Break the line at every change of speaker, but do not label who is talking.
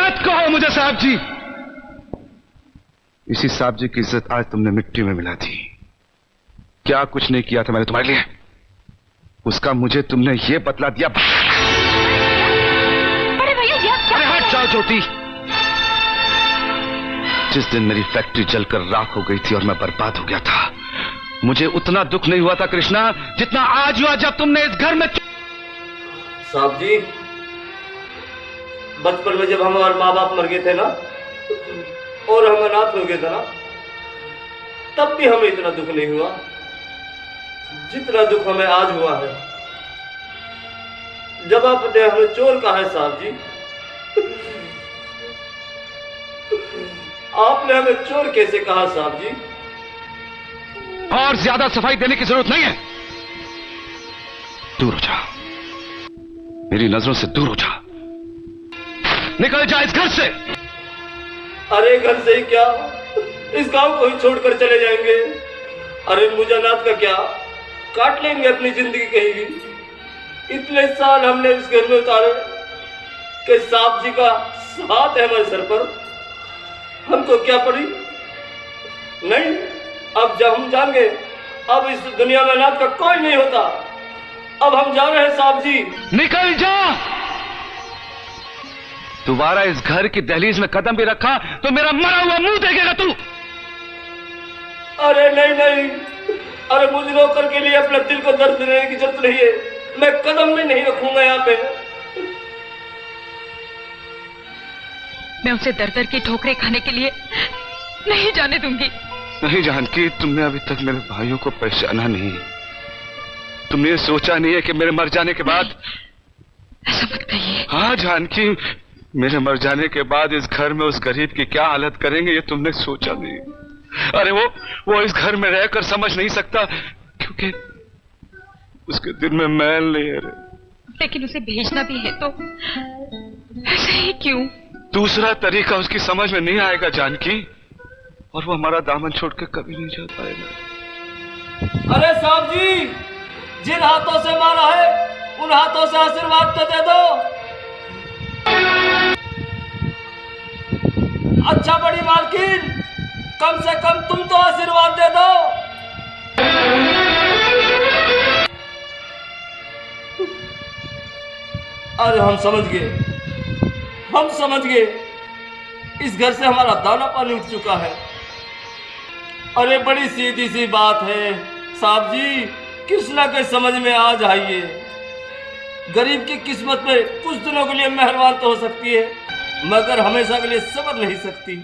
मत कहो मुझे साहब जी। इसी साहब जी की इज्जत आज तुमने मिट्टी में मिला दी। क्या कुछ नहीं किया था मैंने तुम्हारे लिए, उसका मुझे तुमने ये बतला दिया।
अरे भैया
अरे हट जाओ ज्योति। जिस दिन मेरी फैक्ट्री जलकर राख हो गई थी और मैं बर्बाद हो गया था, मुझे उतना दुख नहीं हुआ था कृष्णा जितना आज हुआ जब तुमने इस घर में।
साहब जी, बचपन में जब हमारे माँ बाप मर गए थे ना और हम अनाथ हो गए थे ना, तब भी हमें इतना दुख नहीं हुआ जितना दुख हमें आज हुआ है जब आपने हमें चोर कहा है। साहब जी, आपने हमें चोर कैसे कहा साहब जी?
और ज्यादा सफाई देने की जरूरत नहीं है। दूर हो जा, मेरी नजरों से दूर हो जा। निकल जा इस घर से।
अरे घर से ही क्या, इस गांव को ही छोड़कर चले जाएंगे। अरे मुझे अनाथ का क्या, काट लेंगे अपनी जिंदगी कहीं भी। इतने साल हमने इस घर में उतारे कि साहब जी का हाथ है हमारे सर पर, हमको क्या पड़ी? नहीं, अब जब हम जान गए अब इस दुनिया में अनाथ का कोई नहीं होता। अब हम जा रहे हैं साहब जी।
निकल जा। दोबारा इस घर की दहलीज में कदम भी रखा तो मेरा मरा हुआ मुंह देखेगा तू।
अरे नहीं नहीं, अरे मुझे नौकर के लिए अपने दिल को दर्द देने की जरूरत नहीं है। मैं कदम भी नहीं रखूंगा यहाँ पे।
मैं उसे दर दर की ठोकरें खाने के लिए नहीं जाने दूंगी।
नहीं जानकी, तुमने अभी तक मेरे भाइयों को पहचाना नहीं। तुमने ये सोचा नहीं है कि मेरे मर जाने के बाद।
ऐसा मत कहिए।
हाँ जानकी, मेरे मर जाने के बाद इस घर में उस गरीब की क्या हालत करेंगे ये तुमने सोचा नहीं। अरे वो इस घर में रहकर समझ नहीं सकता क्योंकि उसके दिल में मैल नहीं है।
लेकिन उसे भेजना भी है तो ऐसे ही क्यों?
दूसरा तरीका उसकी समझ में नहीं आएगा जानकी, और वो हमारा दामन छोड़ के कभी नहीं जा पाएगा।
अरे साहब जी, जिन हाथों से मारा है उन हाथों से आशीर्वाद तो दे दो। अच्छा बड़ी मालकिन, कम से कम तुम तो आशीर्वाद दे दो। अरे हम समझ गए, इस घर से हमारा दाना पानी उठ चुका है। अरे बड़ी सीधी सी बात है साहब जी, कृष्णा के समझ में आ जाइए। गरीब की किस्मत में कुछ दिनों के लिए मेहरबान तो हो सकती है मगर हमेशा के लिए सब्र नहीं सकती।